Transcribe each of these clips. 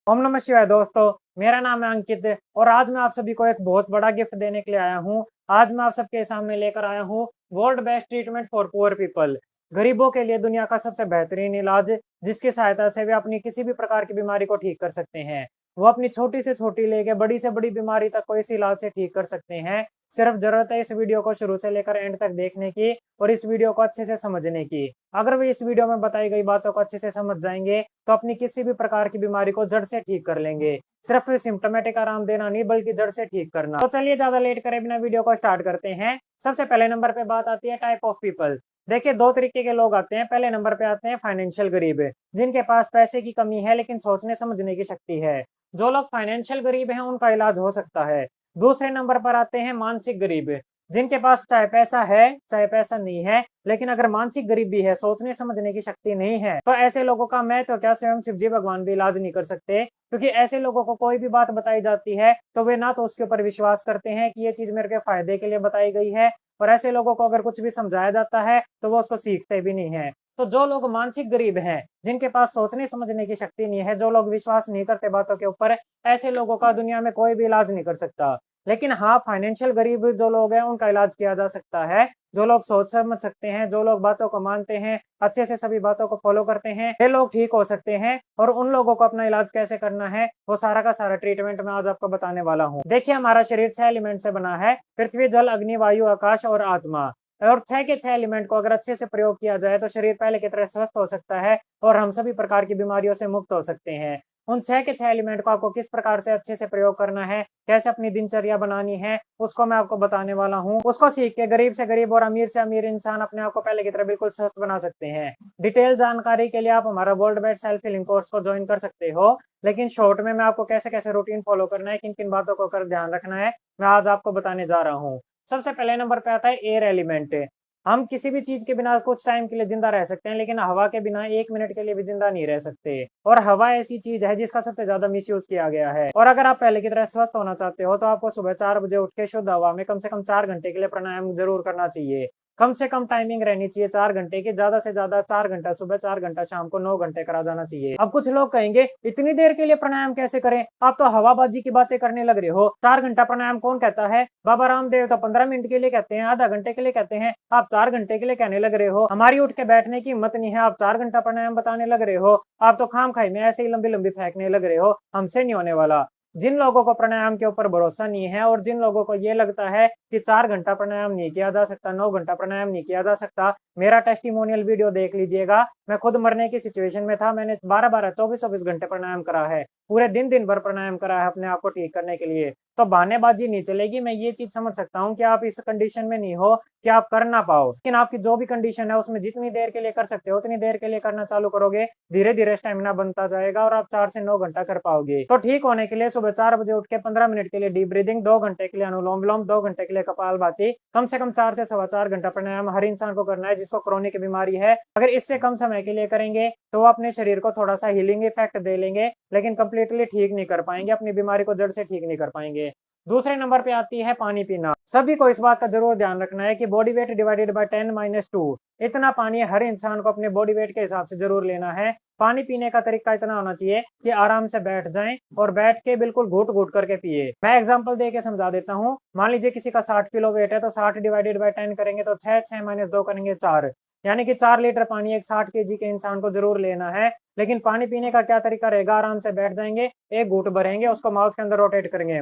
ओम नमः शिवाय दोस्तों। मेरा नाम है अंकित और आज मैं आप सभी को एक बहुत बड़ा गिफ्ट देने के लिए आया हूँ। आज मैं आप सबके सामने लेकर आया हूँ world best treatment for poor people. गरीबों के लिए दुनिया का सबसे बेहतरीन इलाज, जिसकी सहायता से वे अपनी किसी भी प्रकार की बीमारी को ठीक कर सकते हैं। वो अपनी छोटी से छोटी लेके बड़ी से बड़ी बीमारी तक को इस इलाज से ठीक कर सकते हैं। सिर्फ जरूरत है इस वीडियो को शुरू से लेकर एंड तक देखने की और इस वीडियो को अच्छे से समझने की। अगर वे इस वीडियो में बताई गई बातों को अच्छे से समझ जाएंगे तो अपनी किसी भी प्रकार की बीमारी को जड़ से ठीक कर लेंगे। सिर्फ सिम्टोमेटिक आराम देना नहीं बल्कि जड़ से ठीक करना। तो चलिए ज्यादा लेट करे बिना वीडियो को स्टार्ट करते हैं। सबसे पहले नंबर पे बात आती है टाइप ऑफ पीपल। देखिए, दो तरीके के लोग आते हैं। पहले नंबर पे आते हैं फाइनेंशियल गरीब, जिनके पास पैसे की कमी है लेकिन सोचने समझने की शक्ति है। जो लोग फाइनेंशियल गरीब हैं उनका इलाज हो सकता है। दूसरे नंबर पर आते हैं मानसिक गरीब, जिनके पास चाहे पैसा है चाहे पैसा नहीं है, लेकिन अगर मानसिक गरीबी है, सोचने समझने की शक्ति नहीं है, तो ऐसे लोगों का मैं तो क्या स्वयं शिव जी भगवान भी इलाज नहीं कर सकते। क्योंकि ऐसे लोगों को कोई भी बात बताई जाती है तो वे ना तो उसके ऊपर विश्वास करते हैं कि ये चीज मेरे के फायदे के लिए बताई गई है, और ऐसे लोगों को अगर कुछ भी समझाया जाता है तो वो उसको सीखते भी नहीं है। तो जो लोग मानसिक गरीब हैं, जिनके पास सोचने समझने की शक्ति नहीं है, जो लोग विश्वास नहीं करते बातों के ऊपर, ऐसे लोगों का दुनिया में कोई भी इलाज नहीं कर सकता। लेकिन हाँ, फाइनेंशियल गरीब जो लोग हैं उनका इलाज किया जा सकता है। जो लोग सोच समझ सकते हैं, जो लोग बातों को मानते हैं, अच्छे से सभी बातों को फॉलो करते हैं, वे लोग ठीक हो सकते हैं। और उन लोगों को अपना इलाज कैसे करना है वो सारा का सारा ट्रीटमेंट मैं आज आपको बताने वाला हूँ। देखिए, हमारा शरीर 6 एलिमेंट से बना है: पृथ्वी, जल, अग्नि, वायु, आकाश और आत्मा। और 6 के 6 एलिमेंट को अगर अच्छे से प्रयोग किया जाए तो शरीर पहले की तरह स्वस्थ हो सकता है और हम सभी प्रकार की बीमारियों से मुक्त हो सकते हैं। उन 6 के 6 एलिमेंट को आपको किस प्रकार से अच्छे से प्रयोग करना है, कैसे अपनी दिनचर्या बनानी है, उसको मैं आपको बताने वाला हूँ। उसको सीख के गरीब से गरीब और अमीर से अमीर इंसान अपने आप को पहले की तरह बिल्कुल स्वस्थ बना सकते हैं। डिटेल जानकारी के लिए आप हमारा world best self healing course को ज्वाइन कर सकते हो। लेकिन शॉर्ट में मैं आपको कैसे कैसे रूटीन फॉलो करना है, किन किन बातों को कर ध्यान रखना है, मैं आज आपको बताने जा रहा हूँ। सबसे पहले नंबर पे आता है एयर एलिमेंट। हम किसी भी चीज के बिना कुछ टाइम के लिए जिंदा रह सकते हैं, लेकिन हवा के बिना 1 मिनट के लिए भी जिंदा नहीं रह सकते। और हवा ऐसी चीज है जिसका सबसे ज्यादा मिसयूज किया गया है। और अगर आप पहले की तरह स्वस्थ होना चाहते हो तो आपको सुबह 4 बजे उठ के शुद्ध हवा में कम से कम 4 घंटे के लिए प्राणायाम जरूर करना चाहिए। कम से कम टाइमिंग रहनी चाहिए 4 घंटे की, ज्यादा से ज्यादा 4 घंटा सुबह, 4 घंटा शाम को, 9 घंटे करा जाना चाहिए। अब कुछ लोग कहेंगे इतनी देर के लिए प्राणायाम कैसे करें, आप तो हवाबाजी की बातें करने लग रहे हो। 4 घंटा प्राणायाम कौन कहता है? बाबा रामदेव तो 15 मिनट के लिए कहते हैं, आधा घंटे के लिए कहते हैं, आप 4 घंटे के लिए कहने लग रहे हो। हमारी उठ के बैठने की हिम्मत नहीं है, आप 4 घंटा प्राणायाम बताने लग रहे हो। आप तो खाम खाई में ऐसे ही लंबी लंबी फेंकने लग रहे हो, हमसे नहीं होने वाला। जिन लोगों को प्राणायाम के ऊपर भरोसा नहीं है और जिन लोगों को ये लगता है कि 4 घंटा प्राणायाम नहीं किया जा सकता, 9 घंटा प्राणायाम नहीं किया जा सकता, मेरा टेस्टिमोनियल वीडियो देख लीजिएगा। मैं खुद मरने की सिचुएशन में था, मैंने 12-12, 24-24 घंटे प्राणायाम करा है, पूरे दिन दिन भर प्राणायाम करा है अपने आप को ठीक करने के लिए। तो बहानेबाजी नहीं चलेगी। मैं ये चीज समझ सकता हूँ कि आप इस कंडीशन में नहीं हो कि आप कर ना पाओ, लेकिन आपकी जो भी कंडीशन है उसमें जितनी देर के लिए कर सकते हो उतनी देर के लिए करना चालू करोगे, धीरे धीरे स्टेमिना बनता जाएगा और आप 4 से 9 घंटा कर पाओगे। तो ठीक होने के लिए सुबह 4 बजे उठ के 15 मिनट के लिए डीप ब्रीदिंग, 2 घंटे के लिए अनुलोम विलोम, 2 घंटे के लिए कपालभाति, कम से कम 4 से 4.25 घंटा प्राणायाम हर इंसान को करना है जिसको क्रोनिक बीमारी है। अगर इससे कम समय के लिए करेंगे तो वो अपने शरीर को थोड़ा सा हीलिंग इफेक्ट दे लेंगे, लेकिन कंप्लीटली ठीक नहीं कर पाएंगे, अपनी बीमारी को जड़ से ठीक नहीं कर पाएंगे। दूसरे नंबर पे आती है पानी पीना। सभी को इस बात का जरूर ध्यान रखना है कि बॉडी वेट डिवाइडेड बाय 10-2, इतना पानी हर इंसान को अपने बॉडी वेट के हिसाब से जरूर लेना है। पानी पीने का तरीका इतना होना चाहिए कि आराम से बैठ जाएं और बैठ के बिल्कुल घूट घूट करके पिए। मैं एग्जांपल दे के समझा देता हूँ। मान लीजिए किसी का 60 किलो वेट है तो 60 डिवाइडेड बाय 10 करेंगे तो 6, 6 - 2 करेंगे 4, यानी कि 4 लीटर पानी एक 60 केजी के इंसान को जरूर लेना है। लेकिन पानी पीने का क्या तरीका रहेगा? आराम से बैठ जाएंगे, एक घूट भरेंगे, उसको माउथ के अंदर रोटेट करेंगे,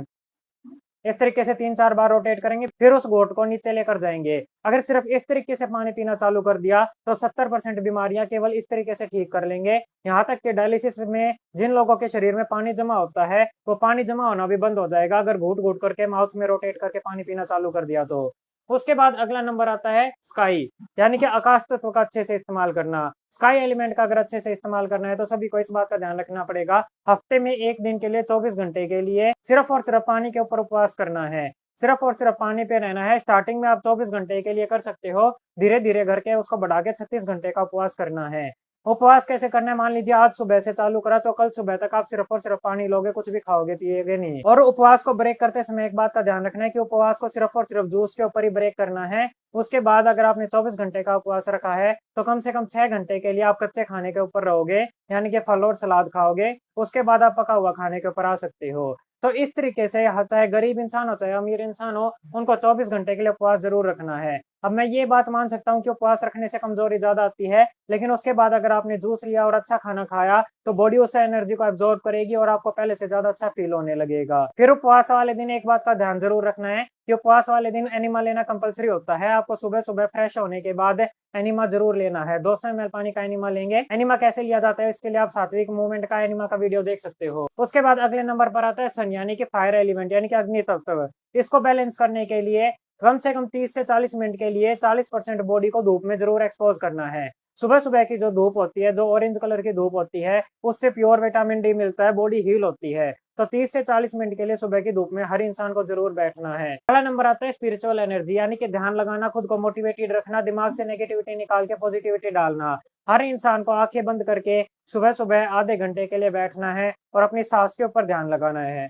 इस तरीके से 3-4 बार रोटेट करेंगे, फिर उस घोट को नीचे लेकर जाएंगे। अगर सिर्फ इस तरीके से पानी पीना चालू कर दिया तो 70% बीमारियां केवल इस तरीके से ठीक कर लेंगे। यहाँ तक कि डायलिसिस में जिन लोगों के शरीर में पानी जमा होता है वो पानी जमा होना भी बंद हो जाएगा अगर घूट घूट करके माउथ में रोटेट करके पानी पीना चालू कर दिया तो। उसके बाद अगला नंबर आता है स्काई, यानी कि आकाश तत्व का अच्छे से इस्तेमाल करना। स्काई एलिमेंट का अगर अच्छे से इस्तेमाल करना है तो सभी को इस बात का ध्यान रखना पड़ेगा, हफ्ते में एक दिन के लिए 24 घंटे के लिए सिर्फ और सिर्फ पानी के ऊपर उपवास करना है, सिर्फ और सिर्फ पानी पे रहना है। स्टार्टिंग में आप 24 घंटे के लिए कर सकते हो, धीरे धीरे करके उसको बढ़ा के 36 घंटे का उपवास करना है। उपवास कैसे करना है, मान लीजिए आज सुबह से चालू करा तो कल सुबह तक आप सिर्फ और सिर्फ पानी लोगे, कुछ भी खाओगे पिएगे नहीं। और उपवास को ब्रेक करते समय एक बात का ध्यान रखना है कि उपवास को सिर्फ और सिर्फ जूस के ऊपर ही ब्रेक करना है। उसके बाद अगर आपने 24 घंटे का उपवास रखा है तो कम से कम 6 घंटे के लिए आप कच्चे खाने के ऊपर रहोगे, यानी कि फल और सलाद खाओगे। उसके बाद आप पका हुआ खाने के ऊपर आ सकते हो। तो इस तरीके से चाहे गरीब इंसान हो चाहे अमीर इंसान हो, उनको 24 घंटे के लिए उपवास जरूर रखना है। अब मैं ये बात मान सकता हूँ कि उपवास रखने से कमजोरी ज्यादा आती है, लेकिन उसके बाद अगर आपने जूस लिया और अच्छा खाना खाया तो बॉडी उससे एनर्जी को एब्जॉर्ब करेगी और आपको पहले से ज्यादा अच्छा फील होने लगेगा। फिर उपवास वाले दिन एक बात का ध्यान जरूर रखना है कि उपवास वाले दिन एनिमा लेना कंपलसरी होता है। आपको सुबह सुबह फ्रेश होने के बाद एनिमा जरूर लेना है। 200 ml पानी का एनिमा लेंगे। एनिमा कैसे लिया जाता है इसके लिए आप सात्विक मूवमेंट का एनिमा का वीडियो देख सकते हो। उसके बाद अगले नंबर पर आता है सन, यानी कि फायर एलिमेंट, यानी कि अग्नि तत्व। इसको बैलेंस करने के लिए कम से कम 30 से 40 मिनट के लिए 40% बॉडी को धूप में जरूर एक्सपोज करना है। सुबह सुबह की जो धूप होती है, जो ऑरेंज कलर की धूप होती है, उससे प्योर विटामिन डी मिलता है, बॉडी हील होती है। तो 30 से 40 मिनट के लिए सुबह की धूप में हर इंसान को जरूर बैठना है। अगला नंबर आता है स्पिरिचुअल एनर्जी, यानी कि ध्यान लगाना, खुद को मोटिवेटेड रखना, दिमाग से नेगेटिविटी निकाल के पॉजिटिविटी डालना। हर इंसान को आंखें बंद करके सुबह सुबह आधे घंटे के लिए बैठना है और अपनी सांस के ऊपर ध्यान लगाना है।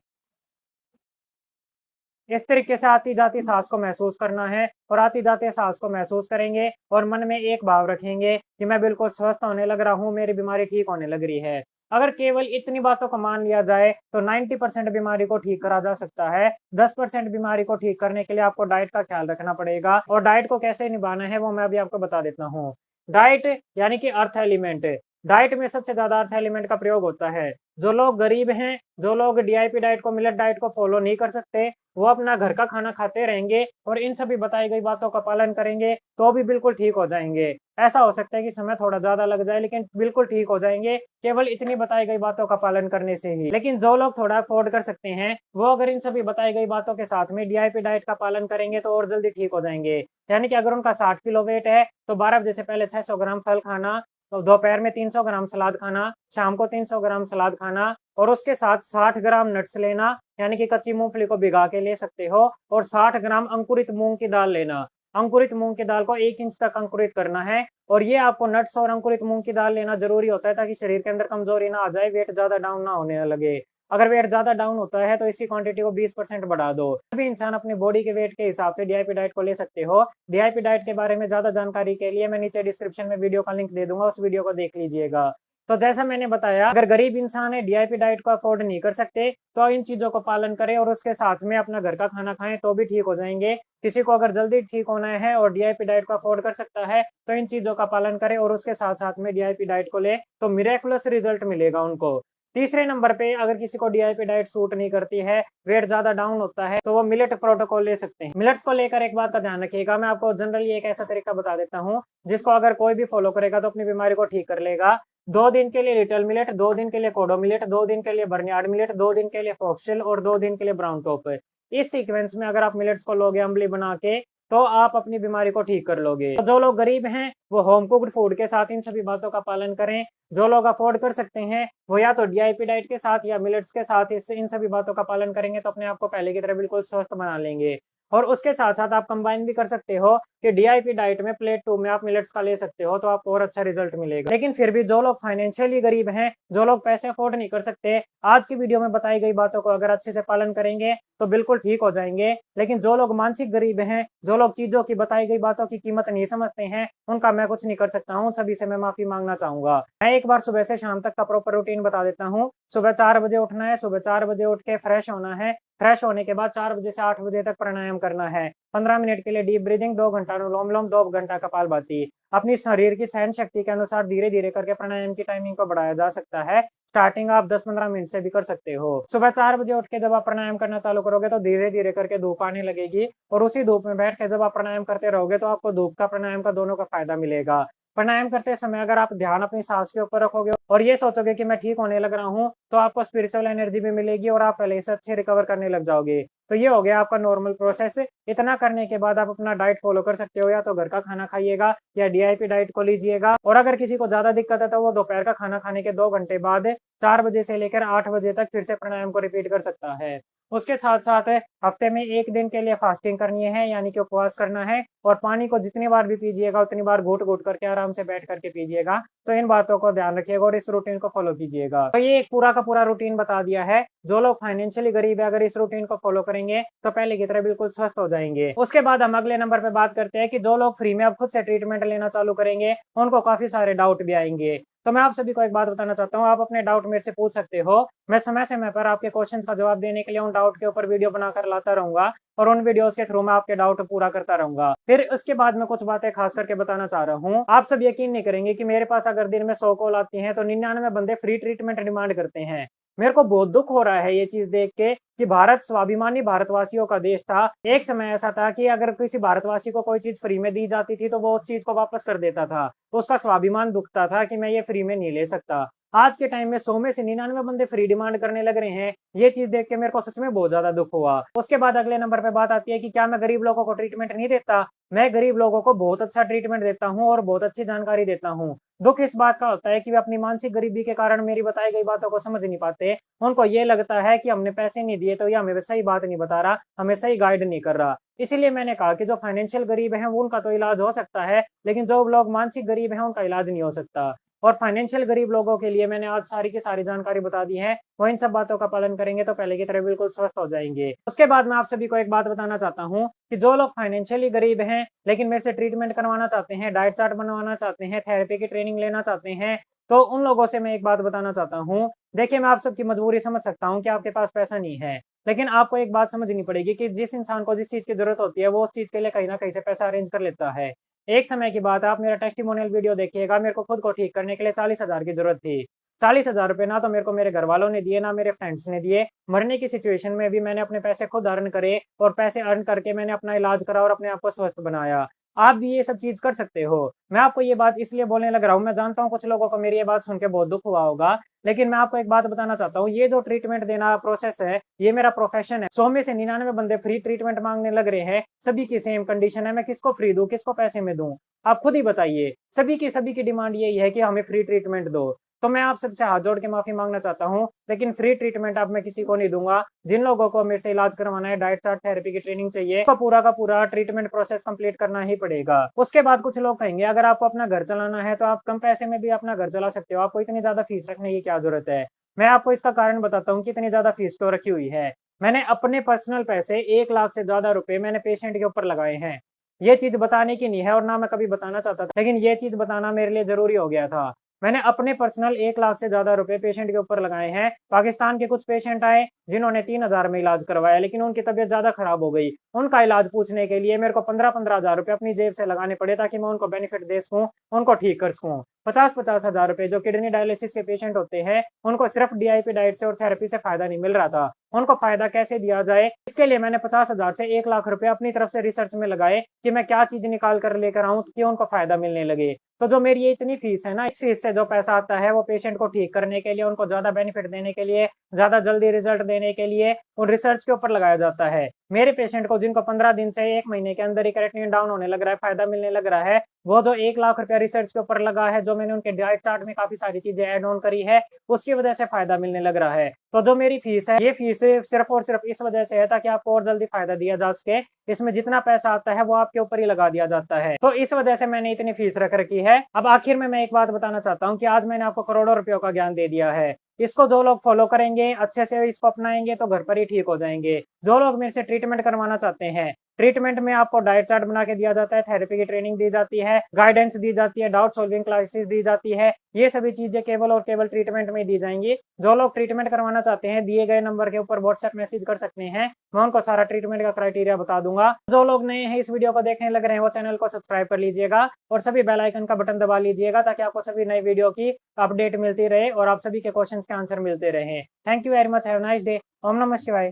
इस तरीके से आती जाती सांस को महसूस करना है और आती जाती सांस को महसूस करेंगे और मन में एक भाव रखेंगे कि मैं बिल्कुल स्वस्थ होने लग रहा हूँ, मेरी बीमारी ठीक होने लग रही है। अगर केवल इतनी बातों को मान लिया जाए तो 90% बीमारी को ठीक करा जा सकता है। 10% बीमारी को ठीक करने के लिए आपको डाइट का ख्याल रखना पड़ेगा और डाइट को कैसे निभाना है वो मैं अभी आपको बता देता हूँ। डाइट यानी कि अर्थ एलिमेंट। डाइट में सबसे ज्यादा अर्थ एलिमेंट का प्रयोग होता है। जो लोग गरीब हैं, जो लोग डीआईपी डाइट को, मिलेट डाइट को फॉलो नहीं कर सकते, वो अपना घर का खाना खाते रहेंगे और इन सभी बताई गई बातों का पालन करेंगे तो भी बिल्कुल ठीक हो जाएंगे। ऐसा हो सकता है कि समय थोड़ा ज्यादा लग जाए, लेकिन बिल्कुल ठीक हो जाएंगे केवल इतनी बताई गई बातों का पालन करने से ही। लेकिन जो लोग थोड़ा अफोर्ड कर सकते हैं वो अगर इन सभी बताई गई बातों के साथ में डीआईपी डाइट का पालन करेंगे तो और जल्दी ठीक हो जाएंगे। यानी कि अगर उनका 60 किलो वेट है तो 12 बजे से पहले 600 ग्राम फल खाना, तो दोपहर में 300 ग्राम सलाद खाना, शाम को 300 ग्राम सलाद खाना और उसके साथ 60 ग्राम नट्स लेना, यानी कि कच्ची मूंगफली को भिगा के ले सकते हो, और 60 ग्राम अंकुरित मूंग की दाल लेना। अंकुरित मूंग की दाल को 1 इंच तक अंकुरित करना है और ये आपको नट्स और अंकुरित मूंग की दाल लेना जरूरी होता है ताकि शरीर के अंदर कमजोरी ना आ जाए, वेट ज्यादा डाउन ना होने लगे। अगर वेट ज्यादा डाउन होता है तो इसकी क्वांटिटी को 20% बढ़ा दो। सभी इंसान अपनी बॉडी के वेट के हिसाब से डीआईपी डाइट को ले सकते हो। डीआईपी डाइट के बारे में ज्यादा जानकारी के लिए मैं नीचे डिस्क्रिप्शन में वीडियो का लिंक दे दूंगा, उस वीडियो को देख लीजिएगा। तो जैसा मैंने बताया, अगर गरीब इंसान है, डीआईपी डाइट को अफोर्ड नहीं कर सकते, तो इन चीजों को पालन करें और उसके साथ में अपना घर का खाना खाएं तो भी ठीक हो जाएंगे। किसी को अगर जल्दी ठीक होना है और डीआईपी डाइट को अफोर्ड कर सकता है तो इन चीजों का पालन करे और उसके साथ साथ में डीआईपी डाइट को ले तो मिरेकुलस रिजल्ट मिलेगा उनको। तीसरे नंबर पे अगर किसी को डीआईपी डाइट सूट नहीं करती है, वेट ज्यादा डाउन होता है, तो वो मिलेट प्रोटोकॉल ले सकते हैं। मिलेट्स को लेकर एक बात का ध्यान रखिएगा, मैं आपको जनरली एक ऐसा तरीका बता देता हूँ जिसको अगर कोई भी फॉलो करेगा तो अपनी बीमारी को ठीक कर लेगा। 2 दिन के लिए लिटिल मिलेट, 2 दिन के लिए कोडो मिलेट, 2 दिन के लिए बर्नियार्ड मिलेट, 2 दिन के लिए फॉक्सटेल और 2 दिन के लिए ब्राउन टॉप। इस सीक्वेंस में अगर आप मिलेट्स को लोगे अम्बली बना के तो आप अपनी बीमारी को ठीक कर लोगे। तो जो लोग गरीब हैं वो होम कुक्ड फूड के साथ इन सभी बातों का पालन करें। जो लोग अफोर्ड कर सकते हैं वो या तो डीआईपी डाइट के साथ या मिलेट्स के साथ इन सभी बातों का पालन करेंगे तो अपने आप को पहले की तरह बिल्कुल स्वस्थ बना लेंगे। और उसके साथ साथ आप कंबाइन भी कर सकते हो कि डीआईपी डाइट में प्लेट 2 में आप मिलेट्स का ले सकते हो तो आपको और अच्छा रिजल्ट मिलेगा। लेकिन फिर भी जो लोग फाइनेंशियली गरीब हैं, जो लोग पैसे अफोर्ड नहीं कर सकते, आज की वीडियो में बताई गई बातों को अगर अच्छे से पालन करेंगे तो बिल्कुल ठीक हो जाएंगे। लेकिन जो लोग मानसिक गरीब हैं, जो लोग चीजों की बताई गई बातों की कीमत नहीं समझते हैं, उनका मैं कुछ नहीं कर सकता हूँ, सभी से मैं माफी मांगना चाहूंगा। मैं एक बार सुबह से शाम तक का प्रॉपर रूटीन बता देता हूँ। सुबह 4 बजे उठना है, सुबह 4 बजे उठ के फ्रेश होना है। फ्रेश होने के बाद 4 बजे से 8 बजे तक प्राणायाम करना है। 15 मिनट के लिए डीप ब्रीदिंग, 2 घंटा अनुलोम विलोम, 2 घंटा कपालभाति। अपनी शरीर की सहन शक्ति के अनुसार धीरे धीरे करके प्राणायाम की टाइमिंग को बढ़ाया जा सकता है। स्टार्टिंग आप 10-15 मिनट से भी कर सकते हो। सुबह 4 बजे उठ के जब आप प्राणायाम करना चालू करोगे तो धीरे धीरे करके धूप आने लगेगी और उसी धूप में बैठ के जब आप प्राणायाम करते रहोगे तो आपको धूप का प्राणायाम का दोनों का फायदा मिलेगा। प्राणायाम करते समय अगर आप ध्यान अपनी सांस के ऊपर रखोगे और ये सोचोगे कि मैं ठीक होने लग रहा हूँ तो आपको स्पिरिचुअल एनर्जी भी मिलेगी और आप पहले से अच्छे रिकवर करने लग जाओगे। तो ये हो गया आपका नॉर्मल प्रोसेस। इतना करने के बाद आप अपना डाइट फॉलो कर सकते हो, या तो घर का खाना खाइएगा या डीआईपी डाइट को लीजिएगा। और अगर किसी को ज्यादा दिक्कत है तो वो दोपहर का खाना खाने के 2 घंटे बाद 4 बजे से लेकर 8 बजे तक फिर से प्राणायाम को रिपीट कर सकता है। उसके साथ साथ हफ्ते में 1 दिन के लिए फास्टिंग करनी है, यानी कि उपवास करना है, और पानी को जितनी बार भी पीजिएगा उतनी बार घूट-घूट करके आराम से बैठ करके पीजिएगा। तो इन बातों को ध्यान रखिएगा और इस रूटीन को फॉलो कीजिएगा। तो ये एक पूरा का पूरा रूटीन बता दिया है। जो लोग फाइनेंशियली गरीब है, अगर इस रूटीन को फॉलो करेंगे तो पहले की तरह बिल्कुल स्वस्थ हो जाएंगे। उसके बाद हम अगले नंबर पे बात करते हैं कि जो लोग फ्री में अब खुद से ट्रीटमेंट लेना चालू करेंगे, उनको काफी सारे डाउट भी आएंगे। तो मैं आप सभी को एक बात बताना चाहता हूँ, आप अपने डाउट मेरे से पूछ सकते हो। मैं समय-समय पर आपके क्वेश्चंस का जवाब देने के लिए उन डाउट के ऊपर वीडियो बनाकर लाता रहूँगा और उन वीडियोस के थ्रू मैं आपके डाउट पूरा करता रहूँगा। फिर उसके बाद मैं कुछ बातें खास करके बताना चाह रहा हूँ। आप सब यकीन नहीं करेंगे कि मेरे पास अगर दिन में 100 कॉल आती हैं तो 99 बंदे फ्री ट्रीटमेंट डिमांड करते हैं। मेरे को बहुत दुःख हो रहा है ये चीज़ देख के कि भारत स्वाभिमानी भारतवासियों का देश था। एक समय ऐसा था कि अगर किसी भारतवासी को कोई चीज़ फ्री में दी जाती थी तो वो उस चीज़ को वापस कर देता था। तो उसका स्वाभिमान दुखता था कि मैं ये फ्री में नहीं ले सकता। आज के टाइम में 100 में से 99 बंदे फ्री डिमांड करने लग रहे हैं। ये चीज़ देख के मेरे को सच में बहुत ज़्यादा दुःख हुआ। उसके बाद अगले नंबर पे बात आती है कि क्या मैं गरीब लोगों को ट्रीटमेंट नहीं देता? मैं गरीब लोगों को बहुत अच्छा ट्रीटमेंट देता हूँ और बहुत अच्छी जानकारी देता हूँ। दुःख इस बात का होता है कि वे अपनी मानसिक गरीबी के कारण मेरी बताई गई बातों को समझ नहीं पाते। उनको ये लगता है कि हमने पैसे नहीं दिए तो ये हमें सही बात नहीं बता रहा, हमें सही गाइड नहीं कर रहा। इसीलिए मैंने कहा कि जो फाइनेंशियल गरीब हैं वो उनका तो इलाज हो सकता है, लेकिन जो लोग मानसिक गरीब हैं उनका इलाज नहीं हो सकता। और फाइनेंशियल गरीब लोगों के लिए मैंने आज सारी की सारी जानकारी बता दी है। वो इन सब बातों का पालन करेंगे तो पहले की तरह बिल्कुल स्वस्थ हो जाएँगे। उसके बाद मैं आप सभी को एक बात बताना चाहता हूँ कि जो लोग फाइनेंशियली गरीब हैं, लेकिन मेरे से ट्रीटमेंट करवाना चाहते हैं, डाइट चार्ट बनवाना चाहते हैं, थेरेपी की ट्रेनिंग लेना चाहते हैं, तो उन लोगों से मैं एक बात बताना चाहता हूँ। देखिए, मैं आप सबकी मजबूरी समझ सकता हूँ कि आपके पास पैसा नहीं है, लेकिन आपको एक बात समझनी पड़ेगी कि जिस इंसान को जिस चीज़ की ज़रूरत होती है, वो उस चीज़ के लिए कहीं न कहीं से पैसा अरेंज कर लेता है। एक समय की बात है, आप मेरा टेस्टिमोनियल वीडियो देखिएगा, मेरे को खुद को ठीक करने के लिए 40,000 की ज़रूरत थी। 40,000 रुपए ना तो मेरे को मेरे घरवालों ने दिए, ना मेरे फ्रेंड्स ने दिए। मरने की सिचुएशन में भी मैंने अपने पैसे खुद अर्न करे और पैसे अर्न करके मैंने अपना इलाज करा और अपने आप को स्वस्थ बनाया। आप भी ये सब चीज़ कर सकते हो। मैं आपको ये बात इसलिए बोलने लग रहा हूँ, मैं जानता हूँ कुछ लोगों को मेरी ये बात सुन के बहुत दुःख हुआ होगा, लेकिन मैं आपको एक बात बताना चाहता हूँ, ये जो ट्रीटमेंट देना प्रोसेस है, ये मेरा प्रोफेशन है। 100 में से 99 बंदे फ्री ट्रीटमेंट माँगने लग रहे हैं, सभी की सेम कंडीशन है, मैं किसको फ्री दूँ, किसको पैसे में दूँ? आप खुद ही बताइए। सभी की डिमांड यही है कि हमें फ्री ट्रीटमेंट दो। तो मैं आप सबसे हाथ जोड़ के माफ़ी माँगना चाहता हूँ, लेकिन फ्री ट्रीटमेंट अब मैं किसी को नहीं दूँगा। जिन लोगों को मेरे से इलाज करवाना है, डाइट चार्ट, थेरेपी की ट्रेनिंग चाहिए, तो पूरा का पूरा ट्रीटमेंट प्रोसेस कंप्लीट करना ही पड़ेगा। उसके बाद कुछ लोग कहेंगे अगर आपको अपना घर चलाना है, तो आप कम पैसे में भी अपना घर चला सकते हो, आपको इतनी ज़्यादा फीस रखने की क्या ज़रूरत है? मैं आपको इसका कारण बताता हूँ कि इतनी ज़्यादा फीस क्यों रखी हुई है। मैंने अपने पर्सनल पैसे 1 लाख से ज़्यादा रुपए मैंने पेशेंट के ऊपर लगाए हैं। ये चीज़ बताने की नहीं है और ना मैं कभी बताना चाहता था, लेकिन ये चीज़ बताना मेरे लिए ज़रूरी हो गया था। मैंने अपने पर्सनल 1 लाख से ज़्यादा रुपए पेशेंट के ऊपर लगाए हैं। पाकिस्तान के कुछ पेशेंट आए, जिन्होंने 3,000 में इलाज करवाया, लेकिन उनकी तबीयत ज़्यादा खराब हो गई। उनका इलाज पूछने के लिए मेरे को 15-15 हज़ार रुपए अपनी जेब से लगाने पड़े ताकि मैं उनको बेनिफिट दे सकूँ, उनको ठीक कर सकूँ। 50-50 हज़ार रुपए जो किडनी डायलिसिस के पेशेंट होते हैं, उनको सिर्फ डीआईपी डाइट से और थेरेपी से फ़ायदा नहीं मिल रहा था। उनको फ़ायदा कैसे दिया जाए, इसके लिए मैंने 50,000 से 1 लाख रुपए अपनी तरफ से रिसर्च में लगाए कि मैं क्या चीज़ निकाल कर लेकर आऊँ कि उनको फ़ायदा मिलने लगे। तो जो मेरी ये इतनी फीस है ना, इस फीस से जो पैसा आता है वो पेशेंट को ठीक करने के लिए, उनको ज़्यादा बेनिफिट देने के लिए, ज़्यादा जल्दी रिजल्ट देने के लिए और रिसर्च के ऊपर लगाया जाता है। मेरे पेशेंट को जिनको 15 दिन से 1 महीने के अंदर ही क्रेटिनिन डाउन होने लग रहा है, फ़ायदा मिलने लग रहा है, वो जो 1 लाख रुपया रिसर्च के ऊपर लगा है, जो मैंने उनके डाइट चार्ट में काफ़ी सारी चीज़ें ऐड ऑन करी है, उसकी वजह से फ़ायदा मिलने लग रहा है। तो जो मेरी फीस है, ये फीस सिर्फ़ और सिर्फ़ इस वजह से है ताकि आपको और जल्दी फ़ायदा दिया जा सके। इसमें जितना पैसा आता है वो आपके ऊपर ही लगा दिया जाता है। तो इस वजह से मैंने इतनी फीस रख रखी है। अब आखिर में मैं एक बात बताना चाहता हूँ कि आज मैंने आपको करोड़ों रुपयों का ज्ञान दे दिया है। इसको जो लोग फ़ॉलो करेंगे, अच्छे से इसको अपनाएँगे तो घर पर ही ठीक हो जाएँगे। जो लोग मेरे से ट्रीटमेंट करवाना चाहते हैं, ट्रीटमेंट में आपको डाइट चार्ट बना के दिया जाता है, थेरेपी की ट्रेनिंग दी जाती है, गाइडेंस दी जाती है, डाउट सॉल्विंग क्लासेस दी जाती है। ये सभी चीज़ें केवल और केवल ट्रीटमेंट में दी जाएँगी। जो लोग ट्रीटमेंट करवाना चाहते हैं, दिए गए नंबर के ऊपर व्हाट्सएप मैसेज कर सकते हैं। मैं उनको सारा ट्रीटमेंट का क्राइटेरिया बता दूँगा। जो लोग नए हैं, इस वीडियो को देखने लग रहे हैं, वो चैनल को सब्सक्राइब कर लीजिएगा और सभी बेल आइकन का बटन दबा लीजिएगा ताकि आपको सभी नई वीडियो की अपडेट मिलती रहे और आप सभी के क्वेश्चंस के आंसर मिलते रहें। Thank you very much, have a nice day. ओम नमः शिवाय।